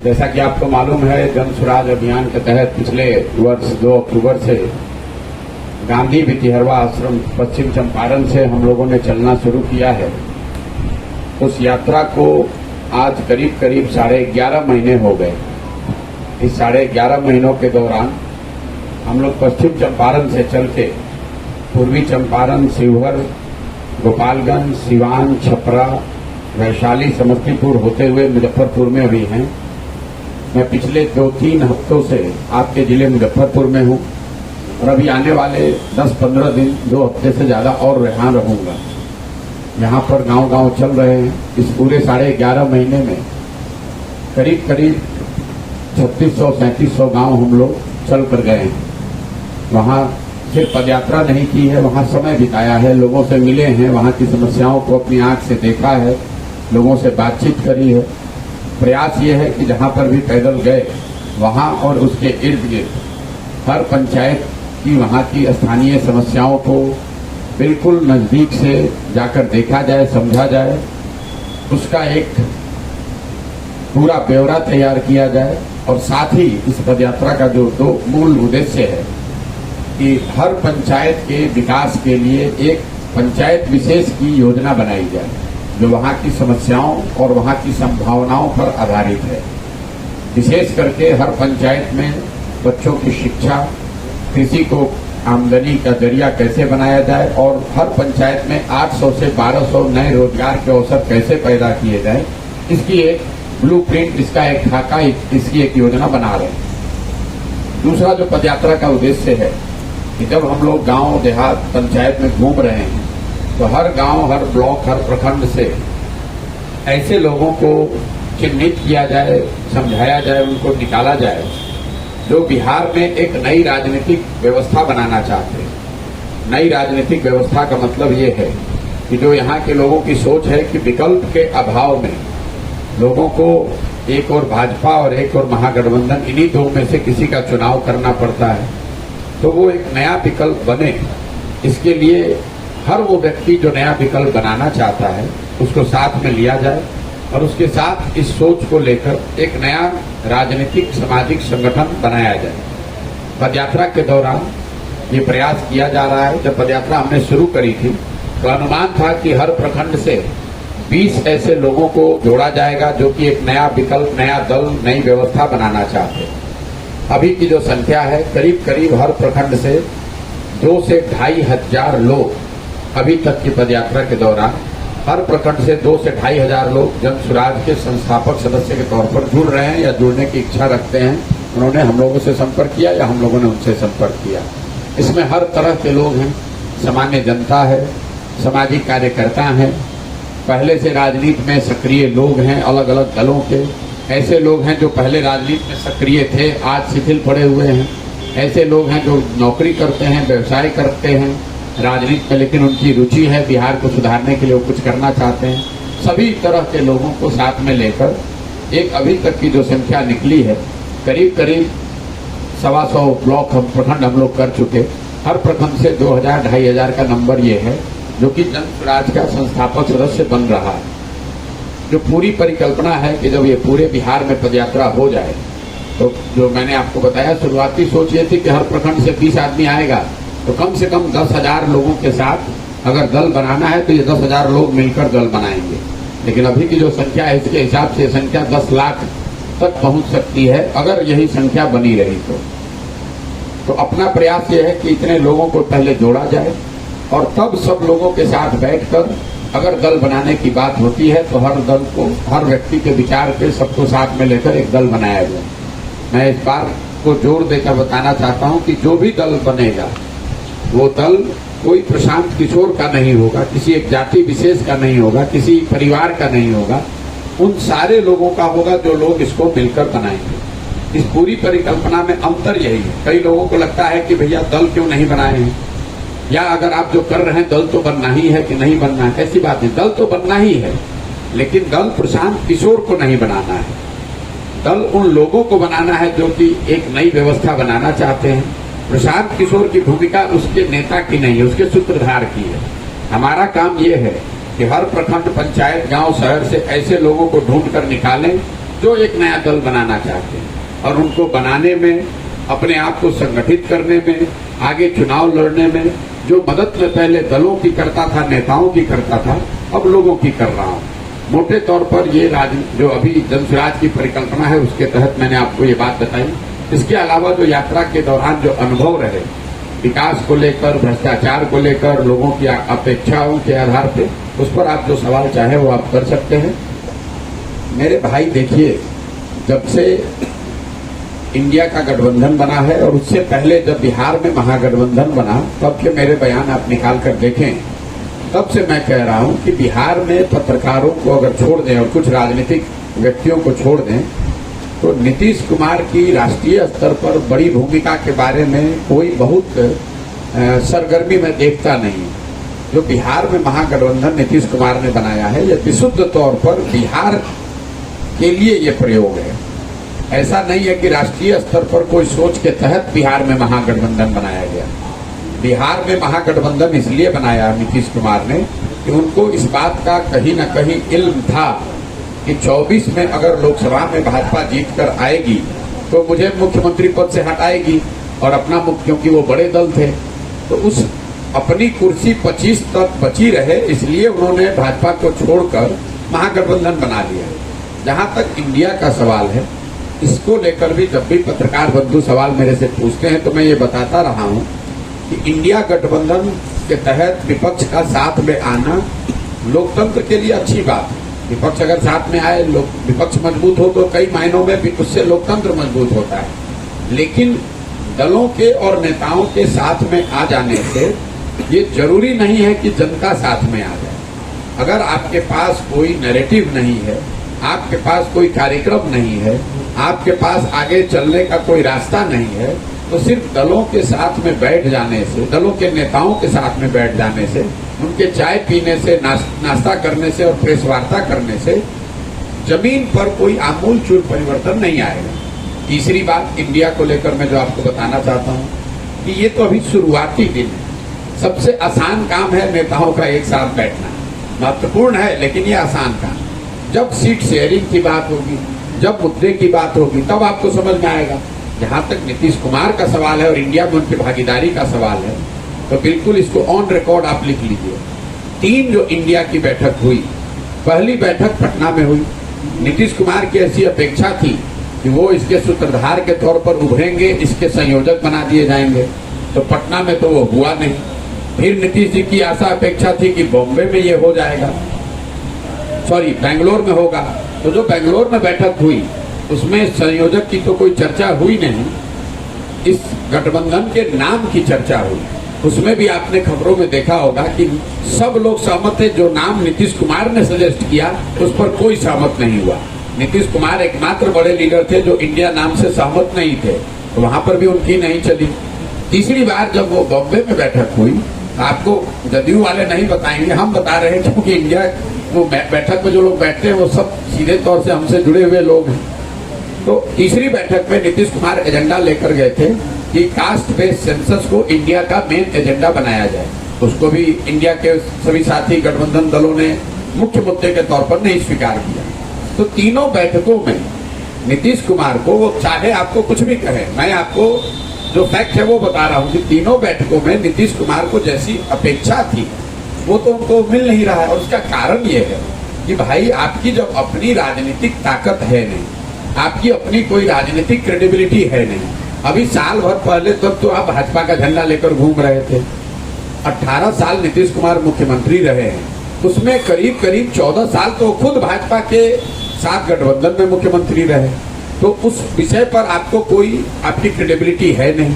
जैसा कि आपको मालूम है, जन स्वराज अभियान के तहत पिछले वर्ष 2 अक्टूबर से गांधी वितिहरवा आश्रम पश्चिम चंपारण से हम लोगों ने चलना शुरू किया है। उस यात्रा को आज करीब करीब 11.5 महीने हो गए। इस 11.5 महीनों के दौरान हम लोग पश्चिम चंपारण से चल के पूर्वी चंपारण, शिवहर, गोपालगंज, सिवान, छपरा, वैशाली, समस्तीपुर होते हुए मुजफ्फरपुर में अभी हैं। मैं पिछले 2-3 हफ्तों से आपके जिले मुजफ्फरपुर में हूं और अभी आने वाले 10-15 दिन, 2 हफ्ते से ज्यादा और यहाँ रहूंगा। यहाँ पर गांव-गांव चल रहे हैं। इस पूरे 11.5 महीने में करीब करीब 3600-3700 गांव हम लोग चल कर गए हैं। वहाँ सिर्फ पदयात्रा नहीं की है, वहाँ समय बिताया है, लोगों से मिले हैं, वहाँ की समस्याओं को अपनी आंख से देखा है, लोगों से बातचीत करी है। प्रयास ये है कि जहाँ पर भी पैदल गए वहाँ और उसके इर्द गिर्द हर पंचायत की वहाँ की स्थानीय समस्याओं को बिल्कुल नजदीक से जाकर देखा जाए, समझा जाए, उसका एक पूरा ब्यौरा तैयार किया जाए। और साथ ही इस पदयात्रा का जो 2 मूल उद्देश्य है कि हर पंचायत के विकास के लिए एक पंचायत विशेष की योजना बनाई जाए जो वहाँ की समस्याओं और वहाँ की संभावनाओं पर आधारित है। विशेष करके हर पंचायत में बच्चों की शिक्षा, कृषि को आमदनी का जरिया कैसे बनाया जाए और हर पंचायत में 800 से 1200 नए रोजगार के अवसर कैसे पैदा किए जाए, इसकी एक ब्लूप्रिंट, इसका एक खाका, इसकी एक योजना बना रहे हैं। दूसरा जो पदयात्रा का उद्देश्य है कि जब हम लोग गांव देहात पंचायत में घूम रहे हैं तो हर गांव, हर ब्लॉक, हर प्रखंड से ऐसे लोगों को चिन्हित किया जाए, समझाया जाए, उनको निकाला जाए जो बिहार में एक नई राजनीतिक व्यवस्था बनाना चाहते हैं। नई राजनीतिक व्यवस्था का मतलब ये है कि जो यहाँ के लोगों की सोच है कि विकल्प के अभाव में लोगों को एक और भाजपा और एक और महागठबंधन, इन्हीं 2 में से किसी का चुनाव करना पड़ता है, तो वो एक नया विकल्प बने। इसके लिए हर वो व्यक्ति जो नया विकल्प बनाना चाहता है उसको साथ में लिया जाए और उसके साथ इस सोच को लेकर एक नया राजनीतिक सामाजिक संगठन बनाया जाए। पदयात्रा के दौरान ये प्रयास किया जा रहा है। जब पदयात्रा हमने शुरू करी थी तो अनुमान था कि हर प्रखंड से 20 ऐसे लोगों को जोड़ा जाएगा जो कि एक नया विकल्प, नया दल, नई व्यवस्था बनाना चाहते हैं। अभी की जो संख्या है करीब करीब हर प्रखंड से 2 से 2,500 लोग अभी तक की पदयात्रा के दौरान हर प्रखंड से 2 से 2,500 लोग जन स्वराज के संस्थापक सदस्य के तौर पर जुड़ रहे हैं या जुड़ने की इच्छा रखते हैं। उन्होंने हम लोगों से संपर्क किया या हम लोगों ने उनसे संपर्क किया। इसमें हर तरह के लोग हैं, सामान्य जनता है, सामाजिक कार्यकर्ता हैं, पहले से राजनीति में सक्रिय लोग हैं, अलग अलग दलों के ऐसे लोग हैं जो पहले राजनीति में सक्रिय थे, आज शिथिल पड़े हुए हैं, ऐसे लोग हैं जो नौकरी करते हैं, व्यवसाय करते हैं राजनीति में, लेकिन उनकी रुचि है बिहार को सुधारने के लिए, वो कुछ करना चाहते हैं। सभी तरह के लोगों को साथ में लेकर एक अभी तक की जो संख्या निकली है करीब करीब 125 ब्लॉक प्रखंड हम लोग कर चुके। हर प्रखंड से 2,000-2,500 का नंबर ये है जो कि जन स्वराज का संस्थापक सदस्य बन रहा है। जो पूरी परिकल्पना है कि जब ये पूरे बिहार में पदयात्रा हो जाए तो जो मैंने आपको बताया, शुरुआती सोच ये थी कि हर प्रखंड से 20 आदमी आएगा तो कम से कम 10,000 लोगों के साथ अगर दल बनाना है तो ये 10,000 लोग मिलकर दल बनाएंगे। लेकिन अभी की जो संख्या है इसके हिसाब से संख्या 10 लाख तक पहुंच सकती है अगर यही संख्या बनी रही तो अपना प्रयास ये है कि इतने लोगों को पहले जोड़ा जाए और तब सब लोगों के साथ बैठकर अगर दल बनाने की बात होती है तो हर दल को, हर व्यक्ति के विचार पे सबको साथ में लेकर एक दल बनाया जाए। मैं इस बात को जोर देकर बताना चाहता हूं कि जो भी दल बनेगा वो दल कोई प्रशांत किशोर का नहीं होगा, किसी एक जाति विशेष का नहीं होगा, किसी परिवार का नहीं होगा, उन सारे लोगों का होगा जो लोग इसको मिलकर बनाएंगे। इस पूरी परिकल्पना में अंतर यही है। कई लोगों को लगता है कि भैया दल क्यों नहीं बनाए हैं, या अगर आप जो कर रहे हैं दल तो बनना ही है कि नहीं बनना है। ऐसी बात नहीं, दल तो बनना ही है, लेकिन दल प्रशांत किशोर को नहीं बनाना है। दल उन लोगों को बनाना है जो कि एक नई व्यवस्था बनाना चाहते हैं। प्रशांत किशोर की भूमिका उसके नेता की नहीं है, उसके सूत्रधार की है। हमारा काम ये है कि हर प्रखंड, पंचायत, गांव, शहर से ऐसे लोगों को ढूंढ कर निकालें जो एक नया दल बनाना चाहते हैं और उनको बनाने में, अपने आप को संगठित करने में, आगे चुनाव लड़ने में जो मदद मैं पहले दलों की करता था, नेताओं की करता था, अब लोगों की कर रहा हूं। मोटे तौर पर ये जो अभी जन स्वराज की परिकल्पना है उसके तहत मैंने आपको ये बात बताई। इसके अलावा जो यात्रा के दौरान जो अनुभव रहे, विकास को लेकर, भ्रष्टाचार को लेकर, लोगों की अपेक्षाओं के आधार पे, उस पर आप जो सवाल चाहे वो आप कर सकते हैं। मेरे भाई देखिए, जब से इंडिया का गठबंधन बना है और उससे पहले जब बिहार में महागठबंधन बना, तब के मेरे बयान आप निकाल कर देखें। तब से मैं कह रहा हूं कि बिहार में पत्रकारों को अगर छोड़ दें और कुछ राजनीतिक व्यक्तियों को छोड़ दें, तो नीतीश कुमार की राष्ट्रीय स्तर पर बड़ी भूमिका के बारे में कोई बहुत सरगर्मी में देखता नहीं। जो बिहार में महागठबंधन नीतीश कुमार ने बनाया है, यह विशुद्ध तौर पर बिहार के लिए ये प्रयोग है। ऐसा नहीं है कि राष्ट्रीय स्तर पर कोई सोच के तहत बिहार में महागठबंधन बनाया गया। बिहार में महागठबंधन इसलिए बनाया नीतीश कुमार ने कि उनको इस बात का कहीं न कहीं इल्म था कि 24 में अगर लोकसभा में भाजपा जीत कर आएगी तो मुझे मुख्यमंत्री पद से हटाएगी, और अपना मुख्य, क्योंकि वो बड़े दल थे, तो उस अपनी कुर्सी 25 तक बची रहे, इसलिए उन्होंने भाजपा को छोड़कर महागठबंधन बना लिया। जहां तक इंडिया का सवाल है, इसको लेकर भी जब भी पत्रकार बंधु सवाल मेरे से पूछते हैं तो मैं ये बताता रहा हूं कि इंडिया गठबंधन के तहत विपक्ष का साथ में आना लोकतंत्र के लिए अच्छी बात है। विपक्ष अगर साथ में आए, विपक्ष मजबूत हो तो कई मायनों में भी उससे लोकतंत्र मजबूत होता है। लेकिन दलों के और नेताओं के साथ में आ जाने से ये जरूरी नहीं है कि जनता साथ में आ जाए। अगर आपके पास कोई नैरेटिव नहीं है, आपके पास कोई कार्यक्रम नहीं है, आपके पास आगे चलने का कोई रास्ता नहीं है, तो सिर्फ दलों के साथ में बैठ जाने से, दलों के नेताओं के साथ में बैठ जाने से, उनके चाय पीने से, नाश्ता करने से और प्रेस वार्ता करने से जमीन पर कोई आमूलचूल परिवर्तन नहीं आएगा। तीसरी बात इंडिया को लेकर मैं जो आपको बताना चाहता हूं कि ये तो अभी शुरुआती दिन है। सबसे आसान काम है नेताओं का एक साथ बैठना, महत्वपूर्ण है लेकिन ये आसान काम। जब सीट शेयरिंग की बात होगी, जब मुद्दे की बात होगी, तब आपको समझ में आएगा। जहां तक नीतीश कुमार का सवाल है और इंडिया में उनकी भागीदारी का सवाल है, तो बिल्कुल इसको ऑन रिकॉर्ड आप लिख लीजिए। 3 जो इंडिया की बैठक हुई, पहली बैठक पटना में हुई। नीतीश कुमार की ऐसी अपेक्षा थी कि वो इसके सूत्रधार के तौर पर उभरेंगे, इसके संयोजक बना दिए जाएंगे, तो पटना में तो वो हुआ नहीं। फिर नीतीश जी की आशा अपेक्षा थी कि बॉम्बे में ये हो जाएगा, सॉरी बेंगलोर में होगा। तो जो बेंगलोर में बैठक हुई उसमें संयोजक की तो कोई चर्चा हुई नहीं, इस गठबंधन के नाम की चर्चा हुई। उसमें भी आपने खबरों में देखा होगा कि सब लोग सहमत थे। जो नाम नीतीश कुमार ने सजेस्ट किया उस पर कोई सहमत नहीं हुआ। नीतीश कुमार एकमात्र बड़े लीडर थे जो इंडिया नाम से सहमत नहीं थे, तो वहां पर भी उनकी नहीं चली। तीसरी बार जब वो बॉम्बे में बैठक हुई, आपको जदयू वाले नहीं बताएंगे, हम बता रहे हैं, क्योंकि इंडिया वो बैठक में जो लोग बैठते हैं वो सब सीधे तौर से हमसे जुड़े हुए लोग हैं। तो तीसरी बैठक में नीतीश कुमार एजेंडा लेकर गए थे कि कास्ट बेस्ड सेंसस को इंडिया का मेन एजेंडा बनाया जाए। उसको भी इंडिया के सभी साथी गठबंधन दलों ने मुख्य मुद्दे के तौर पर नहीं स्वीकार किया। तो तीनों बैठकों में नीतीश कुमार को, वो चाहे आपको कुछ भी कहे, मैं आपको जो फैक्ट है वो बता रहा हूं कि तीनों बैठकों में नीतीश कुमार को जैसी अपेक्षा थी वो तो उनको मिल नहीं रहा है। और उसका कारण ये है कि भाई आपकी जब अपनी राजनीतिक ताकत है नहीं, आपकी अपनी कोई राजनीतिक क्रेडिबिलिटी है नहीं। अभी साल भर पहले तक तो आप भाजपा का झंडा लेकर घूम रहे थे। 18 साल नीतीश कुमार मुख्यमंत्री रहे हैं, उसमें करीब करीब 14 साल तो खुद भाजपा के साथ गठबंधन में मुख्यमंत्री रहे। तो उस विषय पर आपको कोई आपकी क्रेडिबिलिटी है नहीं।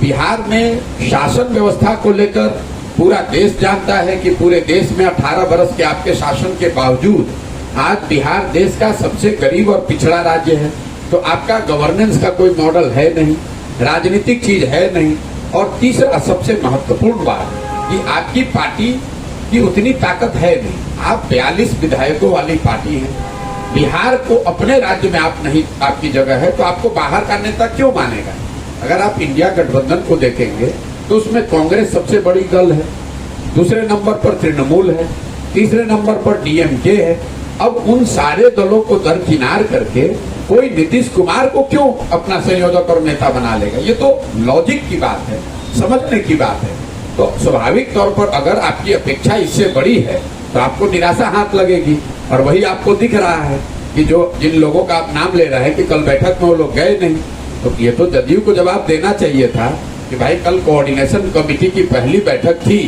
बिहार में शासन व्यवस्था को लेकर पूरा देश जानता है कि पूरे देश में 18 वर्ष के आपके शासन के बावजूद आज बिहार देश का सबसे गरीब और पिछड़ा राज्य है। तो आपका गवर्नेंस का कोई मॉडल है नहीं, राजनीतिक चीज है नहीं। और तीसरा सबसे महत्वपूर्ण बात कि आपकी पार्टी की उतनी ताकत है नहीं। आप 42 विधायकों वाली पार्टी है। बिहार को अपने राज्य में आप नहीं, आपकी जगह है, तो आपको बाहर का नेता क्यों मानेगा। अगर आप इंडिया गठबंधन को देखेंगे तो उसमें कांग्रेस सबसे बड़ी दल है, दूसरे नंबर पर तृणमूल है, तीसरे नंबर पर डीएमके है, अब उन सारे दलों को दरकिनार करके कोई नीतीश कुमार को क्यों अपना संयोजक और नेता बना लेगा? ये तो लॉजिक की बात है, समझने की बात है। तो स्वाभाविक तौर पर अगर आपकी अपेक्षा इससे बड़ी है तो आपको निराशा हाथ लगेगी, और वही आपको दिख रहा है कि जो जिन लोगों का आप नाम ले रहे हैं कि कल बैठक में वो लोग गए नहीं, तो ये तो जदयू को जवाब देना चाहिए था कि भाई कल कोऑर्डिनेशन कमेटी की पहली बैठक थी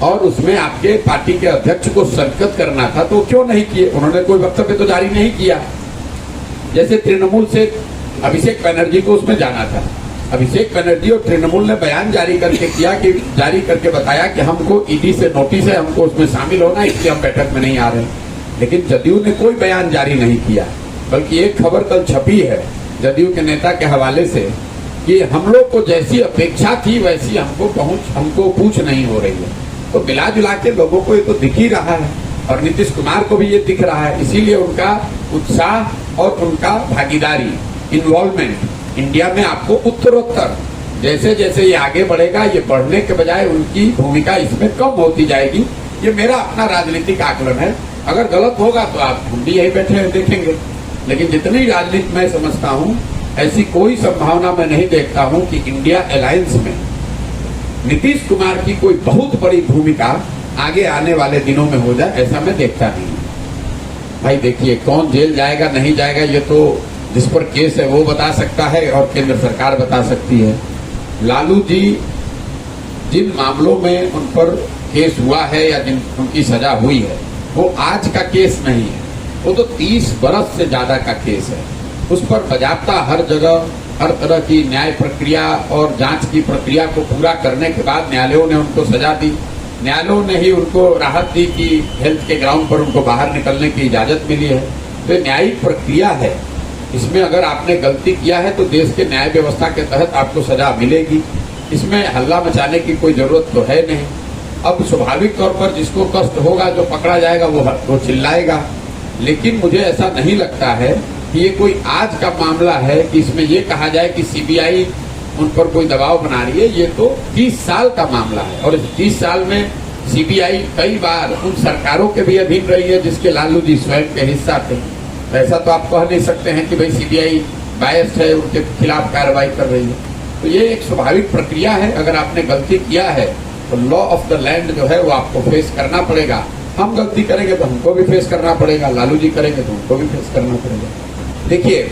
और उसमें आपके पार्टी के अध्यक्ष को शिरकत करना था, तो क्यों नहीं किए? उन्होंने कोई वक्तव्य तो जारी नहीं किया। जैसे तृणमूल से अभिषेक बनर्जी को उसमें जाना था, अभिषेक बनर्जी और तृणमूल ने बयान जारी करके बताया कि हमको ईडी से नोटिस है, हमको उसमें शामिल होना है, इसलिए हम बैठक में नहीं आ रहे। लेकिन जदयू ने कोई बयान जारी नहीं किया, बल्कि एक खबर कल छपी है जदयू के नेता के हवाले से कि हम लोग को जैसी अपेक्षा थी वैसी हमको पूछ नहीं हो रही है। तो मिला जुला के लोगों को ये तो दिख ही रहा है, और नीतीश कुमार को भी ये दिख रहा है। इसीलिए उनका उत्साह और उनका भागीदारी, इन्वॉल्वमेंट इंडिया में आपको उत्तरोत्तर जैसे जैसे ये आगे बढ़ेगा, ये बढ़ने के बजाय उनकी भूमिका इसमें कम होती जाएगी। ये मेरा अपना राजनीतिक आकलन है, अगर गलत होगा तो आप हम भी यही बैठे हैं देखेंगे। लेकिन जितनी राजनीति मैं समझता हूँ, ऐसी कोई संभावना मैं नहीं देखता हूँ कि इंडिया अलायंस में नीतीश कुमार की कोई बहुत बड़ी भूमिका आगे आने वाले दिनों में हो जाए, ऐसा मैं देखता नहीं। भाई देखिए, कौन जेल जाएगा नहीं जाएगा ये तो जिस पर केस है वो बता सकता है और केंद्र सरकार बता सकती है। लालू जी जिन मामलों में उन पर केस हुआ है या जिन उनकी सजा हुई है, वो आज का केस नहीं है, वो तो 30 बरस से ज्यादा का केस है। उस पर बजाबता हर जगह हर तरह की न्याय प्रक्रिया और जांच की प्रक्रिया को पूरा करने के बाद न्यायालयों ने उनको सजा दी। न्यायालयों ने ही उनको राहत दी कि हेल्थ के ग्राउंड पर उनको बाहर निकलने की इजाजत मिली है। तो न्यायिक प्रक्रिया है, इसमें अगर आपने गलती किया है तो देश के न्याय व्यवस्था के तहत आपको सजा मिलेगी। इसमें हल्ला मचाने की कोई जरूरत तो है नहीं। अब स्वाभाविक तौर पर जिसको कष्ट होगा, जो पकड़ा जाएगा वो चिल्लाएगा, लेकिन मुझे ऐसा नहीं लगता है कि ये कोई आज का मामला है कि इसमें ये कहा जाए कि सीबीआई उन पर कोई दबाव बना रही है। ये तो 30 साल का मामला है, और इस 30 साल में सीबीआई कई बार उन सरकारों के भी अधीन रही है जिसके लालू जी स्वयं के हिस्सा थे। ऐसा तो आप कह नहीं सकते हैं कि भाई सीबीआई बायस्ड है, उनके खिलाफ कार्रवाई कर रही है। तो ये एक स्वाभाविक प्रक्रिया है। अगर आपने गलती किया है तो लॉ ऑफ द लैंड जो है वो आपको फेस करना पड़ेगा। हम गलती करेंगे तो हमको भी फेस करना पड़ेगा, लालू जी करेंगे तो उनको भी फेस करना पड़ेगा। देखिए,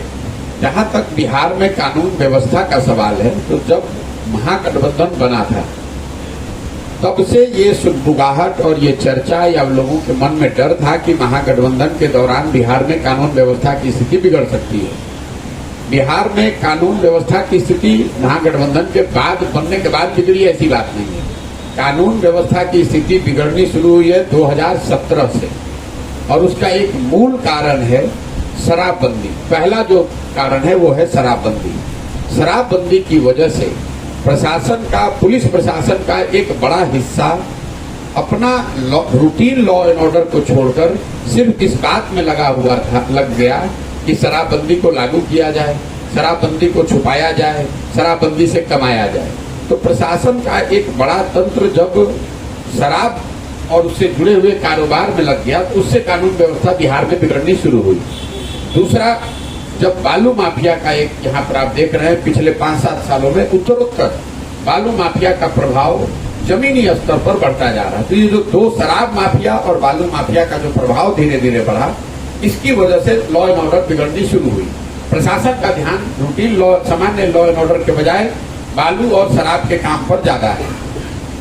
जहां तक बिहार में कानून व्यवस्था का सवाल है, तो जब महागठबंधन बना था तब से ये सुगबुगाहट और ये चर्चा या लोगों के मन में डर था कि महागठबंधन के दौरान बिहार में कानून व्यवस्था की स्थिति बिगड़ सकती है। बिहार में कानून व्यवस्था की स्थिति महागठबंधन के बाद बनने के बाद बिगड़ी, ऐसी बात नहीं है। कानून व्यवस्था की स्थिति बिगड़नी शुरू हुई है 2017 से, और उसका एक मूल कारण है शराबबंदी। पहला जो कारण है वो है शराबबंदी। शराबबंदी की वजह से प्रशासन का, पुलिस प्रशासन का एक बड़ा हिस्सा अपना रूटीन लॉ एंड ऑर्डर को छोड़कर सिर्फ इस बात में लग गया कि शराबबंदी को लागू किया जाए, शराबबंदी को छुपाया जाए, शराबबंदी से कमाया जाए। तो प्रशासन का एक बड़ा तंत्र जब शराब और उससे जुड़े हुए कारोबार में लग गया, तो उससे कानून व्यवस्था बिहार में बिगड़नी शुरू हुई। दूसरा, जब बालू माफिया का एक, यहाँ पर आप देख रहे हैं पिछले 5-7 सालों में उत्तरोत्तर बालू माफिया का प्रभाव जमीनी स्तर पर बढ़ता जा रहा है। तो ये जो दो शराब माफिया और बालू माफिया का जो प्रभाव धीरे धीरे बढ़ा, इसकी वजह से लॉ एंड ऑर्डर बिगड़नी शुरू हुई। प्रशासन का ध्यान रूटीन लॉ, सामान्य लॉ एंड ऑर्डर के बजाय बालू और शराब के काम पर ज्यादा है।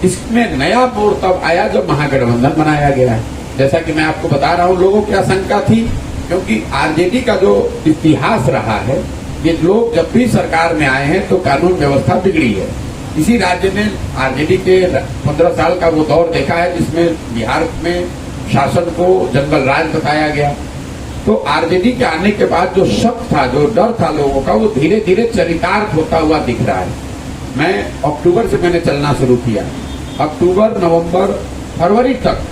इसमें नया मोड़ तब आया जब महागठबंधन बनाया गया है। जैसा कि मैं आपको बता रहा हूँ, लोगों की आशंका थी, क्योंकि आरजेडी का जो इतिहास रहा है, ये लोग जब भी सरकार में आए हैं तो कानून व्यवस्था बिगड़ी है। इसी राज्य ने आरजेडी के 15 साल का वो दौर देखा है जिसमें बिहार में शासन को जंगल राज बताया गया। तो आरजेडी के आने के बाद जो शक था, जो डर था लोगों का, वो धीरे धीरे चरितार्थ होता हुआ दिख रहा है। मैं अक्टूबर से मैंने चलना शुरू किया, अक्टूबर, नवंबर, फरवरी तक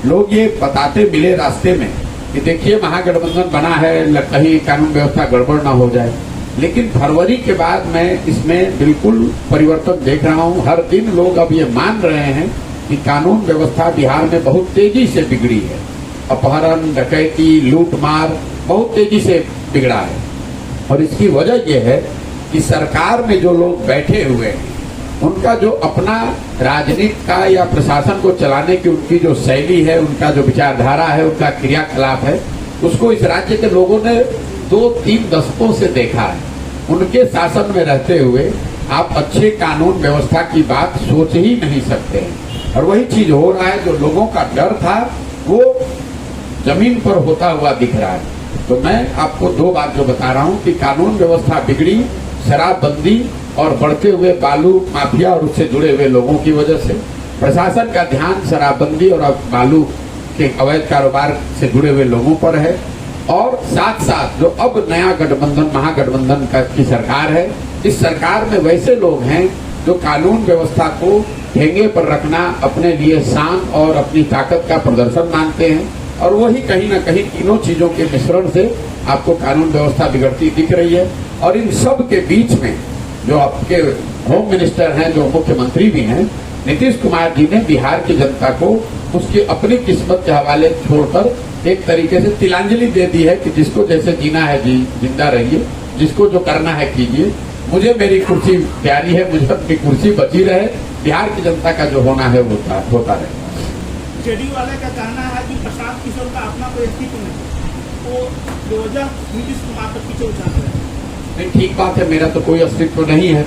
लोग ये बताते मिले रास्ते में कि देखिए महागठबंधन बना है, कहीं कानून व्यवस्था गड़बड़ ना हो जाए। लेकिन फरवरी के बाद मैं इसमें बिल्कुल परिवर्तन देख रहा हूँ। हर दिन लोग अब ये मान रहे हैं कि कानून व्यवस्था बिहार में बहुत तेजी से बिगड़ी है। अपहरण, डकैती, लूटमार बहुत तेजी से बिगड़ा है। और इसकी वजह यह है कि सरकार में जो लोग बैठे हुए हैं उनका जो अपना राजनीति का या प्रशासन को चलाने की उनकी जो शैली है, उनका जो विचारधारा है, उनका क्रियाकलाप है, उसको इस राज्य के लोगों ने 2-3 दशकों से देखा है। उनके शासन में रहते हुए आप अच्छे कानून व्यवस्था की बात सोच ही नहीं सकते हैं। और वही चीज हो रहा है, जो लोगों का डर था वो जमीन पर होता हुआ दिख रहा है। तो मैं आपको 2 बात जो बता रहा हूँ कि कानून व्यवस्था बिगड़ी शराबबंदी और बढ़ते हुए बालू माफिया और उससे जुड़े हुए लोगों की वजह से। प्रशासन का ध्यान शराबबंदी और बालू के अवैध कारोबार से जुड़े हुए लोगों पर है। और साथ साथ जो अब नया गठबंधन महागठबंधन की सरकार है, इस सरकार में वैसे लोग हैं जो कानून व्यवस्था को ठेंगे पर रखना अपने लिए शान और अपनी ताकत का प्रदर्शन मानते हैं। और वही कहीं न कहीं तीनों चीजों के मिश्रण से आपको कानून व्यवस्था बिगड़ती दिख रही है। और इन सब के बीच में जो आपके होम मिनिस्टर हैं, जो मुख्यमंत्री भी हैं, नीतीश कुमार जी ने बिहार की जनता को उसकी अपनी किस्मत के हवाले छोड़कर एक तरीके से तिलांजलि दे दी है कि जिसको जैसे जीना है जी जिंदा रहिए, जिसको जो करना है कीजिए, मुझे मेरी कुर्सी प्यारी है, मुझे अपनी कुर्सी बची रहे, बिहार की जनता का जो होना है वो होता रहे। जेडीयू वाले का कहना है कि प्रशांत किशोर का अपना कोई अस्तित्व नहीं, वो बेवजह नीतीश कुमार तक पीछे उछाल रहे हैं। नहीं, ठीक बात है, मेरा तो कोई अस्तित्व नहीं है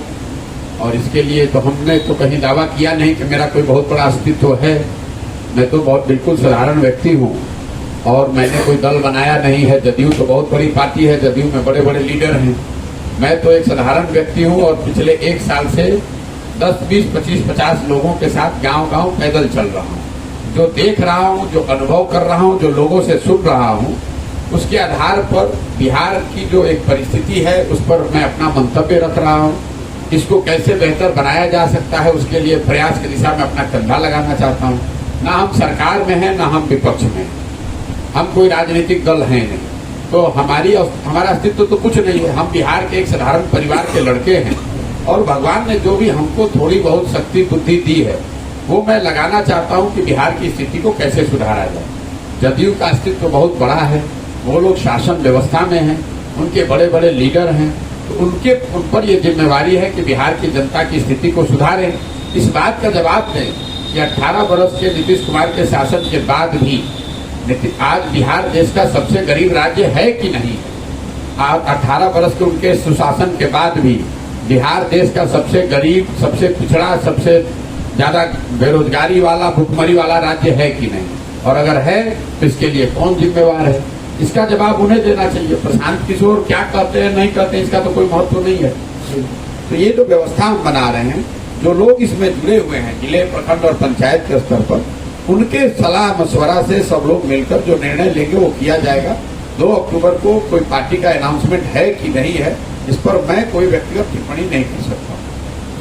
और इसके लिए तो हमने तो कहीं दावा किया नहीं कि मेरा कोई बहुत बड़ा अस्तित्व है। मैं तो बहुत बिल्कुल साधारण व्यक्ति हूँ और मैंने कोई दल बनाया नहीं है। जदयू तो बहुत बड़ी पार्टी है, जदयू में बड़े बड़े लीडर हैं। मैं तो एक साधारण व्यक्ति हूँ और पिछले 1 साल से 10, 20, 25, 50 लोगों के साथ गांव-गांव पैदल चल रहा हूँ। जो देख रहा हूँ, जो अनुभव कर रहा हूँ, जो लोगों से सुन रहा हूँ, उसके आधार पर बिहार की जो एक परिस्थिति है उस पर मैं अपना मंतव्य रख रहा हूँ। इसको कैसे बेहतर बनाया जा सकता है उसके लिए प्रयास की दिशा में अपना कंधा लगाना चाहता हूँ। ना हम सरकार में हैं, ना हम विपक्ष में, हम कोई राजनीतिक दल हैं नहीं, तो हमारा अस्तित्व तो कुछ नहीं है। हम बिहार के एक साधारण परिवार के लड़के हैं और भगवान ने जो भी हमको थोड़ी बहुत शक्ति बुद्धि दी है वो मैं लगाना चाहता हूँ कि बिहार की स्थिति को कैसे सुधारा जाए। जदयू का अस्तित्व बहुत बड़ा है, वो लोग शासन व्यवस्था में हैं, उनके बड़े बड़े लीडर हैं, तो उन पर ये जिम्मेवारी है कि बिहार की जनता की स्थिति को सुधारें। इस बात का जवाब दें कि 18 वर्ष के नीतीश कुमार के शासन के बाद भी आज बिहार देश का सबसे गरीब राज्य है कि नहीं है। आज 18 वर्ष के उनके सुशासन के बाद भी बिहार देश का सबसे गरीब, सबसे पिछड़ा, सबसे ज्यादा बेरोजगारी वाला, भुखमरी वाला राज्य है कि नहीं, और अगर है तो इसके लिए कौन जिम्मेवार है, इसका जवाब उन्हें देना चाहिए। प्रशांत किशोर क्या कहते हैं नहीं कहते हैं इसका तो कोई महत्व नहीं है। तो ये जो व्यवस्था हम बना रहे हैं, जो लोग इसमें जुड़े हुए हैं जिले, प्रखंड और पंचायत के स्तर पर, उनके सलाह मशवरा से सब लोग मिलकर जो निर्णय लेंगे वो किया जाएगा। 2 अक्टूबर को कोई पार्टी का अनाउंसमेंट है कि नहीं है, इस पर मैं कोई व्यक्तिगत टिप्पणी नहीं कर सकता।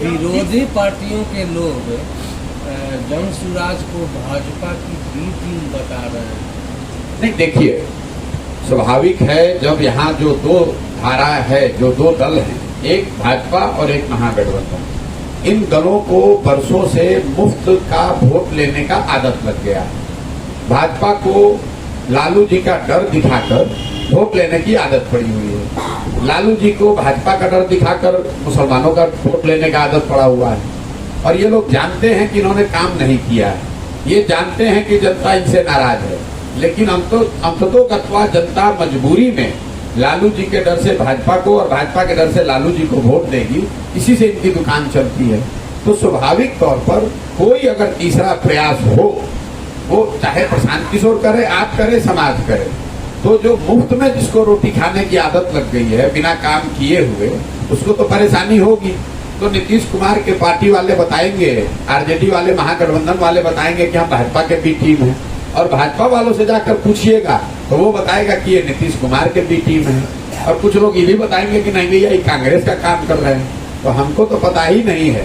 विरोधी पार्टियों के लोग जनसुराज को भाजपा की बी टीम बता रहे हैं। नहीं, देखिए, स्वाभाविक है जब यहाँ जो 2 धारा है, जो 2 दल हैं, एक भाजपा और एक महागठबंधन, इन दलों को वर्षों से मुफ्त का वोट लेने का आदत लग गया है। भाजपा को लालू जी का डर दिखाकर वोट लेने की आदत पड़ी हुई है। लालू जी को भाजपा का डर दिखाकर मुसलमानों का वोट लेने का आदत पड़ा हुआ है। और ये लोग जानते हैं कि इन्होंने काम नहीं किया है, ये जानते हैं कि जनता इनसे नाराज है, लेकिन अंततोगत्वा जनता मजबूरी में लालू जी के डर से भाजपा को और भाजपा के डर से लालू जी को वोट देगी, इसी से इनकी दुकान चलती है। तो स्वाभाविक तौर पर कोई अगर तीसरा प्रयास हो, वो चाहे प्रशांत किशोर करे, आप करे, समाज करे, तो जो मुफ्त में जिसको रोटी खाने की आदत लग गई है बिना काम किए हुए, उसको तो परेशानी होगी। तो नीतीश कुमार के पार्टी वाले बताएंगे, आरजेडी वाले, महागठबंधन वाले बताएंगे कि हम भाजपा के बी टीम है, और भाजपा वालों से जाकर पूछिएगा तो वो बताएगा कि ये नीतीश कुमार के बी टीम है। और कुछ लोग ये भी बताएंगे कि नहीं भैया ये कांग्रेस का काम कर रहे हैं। तो हमको तो पता ही नहीं है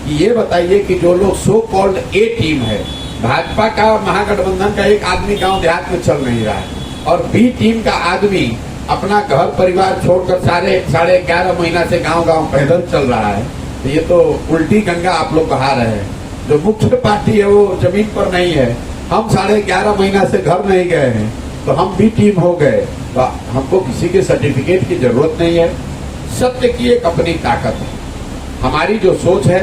कि ये बताइए कि जो लोग सो कॉल्ड ए टीम है, भाजपा का, महागठबंधन का एक आदमी गांव देहात में चल नहीं रहा है, और बी टीम का आदमी अपना घर परिवार छोड़कर 11.5 महीना से गांव-गांव पैदल चल रहा है, तो ये तो उल्टी गंगा आप लोग बहा रहे हैं। जो मुख्य पार्टी है वो जमीन पर नहीं है, हम 11.5 महीना से घर नहीं गए हैं तो हम भी टीम हो गए, तो हमको किसी के सर्टिफिकेट की जरूरत नहीं है। सत्य की एक अपनी ताकत है, हमारी जो सोच है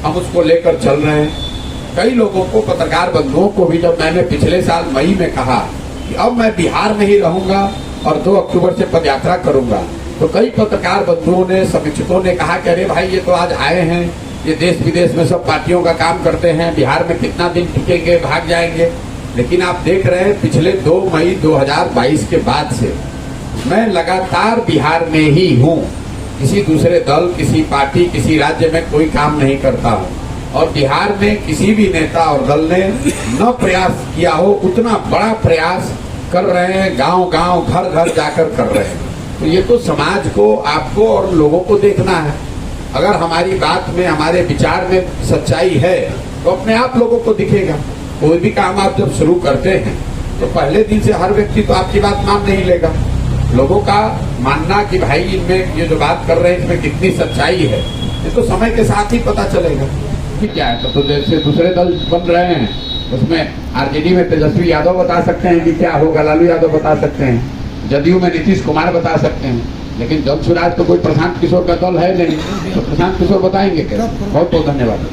हम उसको लेकर चल रहे हैं। कई लोगों को, पत्रकार बंधुओं को भी, जब मैंने पिछले साल मई में कहा कि अब मैं बिहार में ही रहूंगा और 2 अक्टूबर से पदयात्रा करूंगा, तो कई पत्रकार बंधुओं ने, समीक्षकों ने कहा कि अरे भाई ये तो आज आए हैं, ये देश विदेश में सब पार्टियों का काम करते हैं, बिहार में कितना दिन टिकेंगे, भाग जाएंगे। लेकिन आप देख रहे हैं पिछले 2 मई 2022 के बाद से मैं लगातार बिहार में ही हूँ। किसी दूसरे दल, किसी पार्टी, किसी राज्य में कोई काम नहीं करता हूँ। और बिहार में किसी भी नेता और दल ने न प्रयास किया हो उतना बड़ा प्रयास कर रहे हैं, गांव गांव, घर घर जाकर कर रहे हैं। तो ये तो समाज को, आपको और लोगों को देखना है। अगर हमारी बात में, हमारे विचार में सच्चाई है तो अपने आप लोगों को दिखेगा। कोई भी काम आप जब शुरू करते हैं तो पहले दिन से हर व्यक्ति तो आपकी बात मान नहीं लेगा। लोगों का मानना कि भाई इनमें ये जो बात कर रहे हैं इसमें कितनी सच्चाई है, ये तो समय के साथ ही पता चलेगा। कि क्या है, तो जैसे दूसरे दल बन रहे हैं, उसमें आरजेडी में तेजस्वी यादव बता सकते हैं कि क्या होगा, लालू यादव बता सकते हैं, जदयू में नीतीश कुमार बता सकते हैं, लेकिन जन सुराज तो कोई प्रशांत किशोर का दल है नहीं, तो प्रशांत किशोर बताएंगे क्या? बहुत बहुत धन्यवाद।